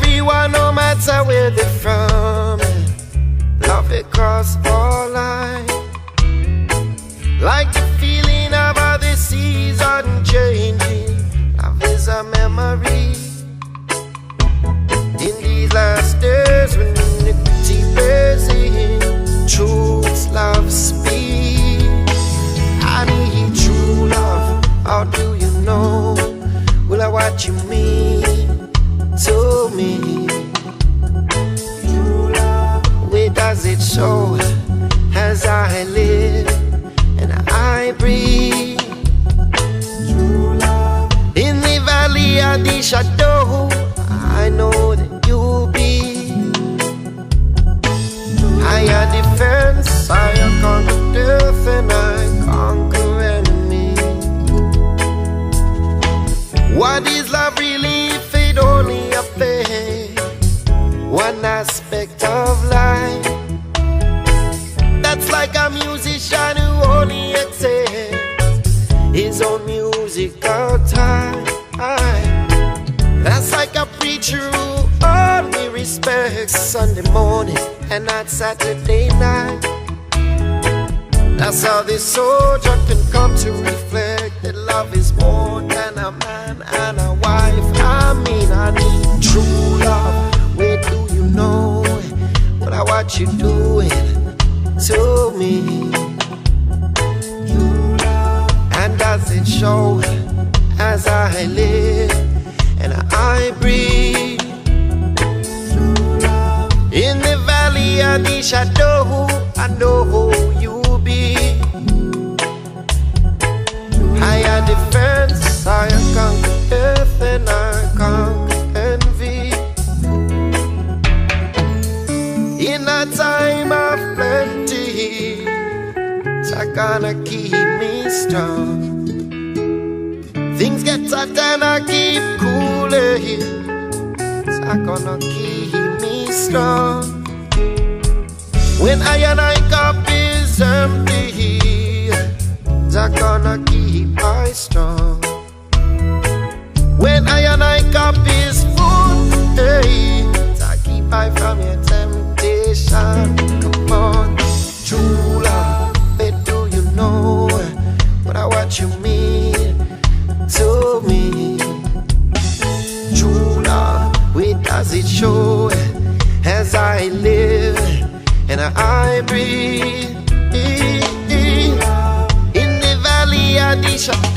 everyone, no matter where they're from. Love across all lines, like the feeling of how the seas unchanging. Love is a memory. In these last days when iniquity bears in, truth's love speaks. I need true love. How do you know? Will I what you mean to me? True love. Where does it show as I live and I breathe? True love. In the valley of the shadow, I know that you'll be higher defense. I conquer death and I conquer enemy. What is love really if it only affects one aspect of life? That's like a musician who only accepts his own musical time. That's like a preacher who only respects Sunday morning and not Saturday night. That's how this soldier can come to reflect that love is more than a man and a wife. I mean, I need true love. Where do you know what you doing to me? And does it show as I live and I breathe? In the valley of the shadow, I know who you'll be. Higher defense, I conquer death and I conquer envy. In a time of plenty, it's gonna keep me strong. Things get hot and I keep cooling, it's gonna keep me strong. When I cup is empty, it's gonna keep I strong. When I cup is full, hey, it's keep I from your temptation. Come on, true love, where do you know what you mean to me? True love, where does it show as I live and I breathe? In the valley of the shadow,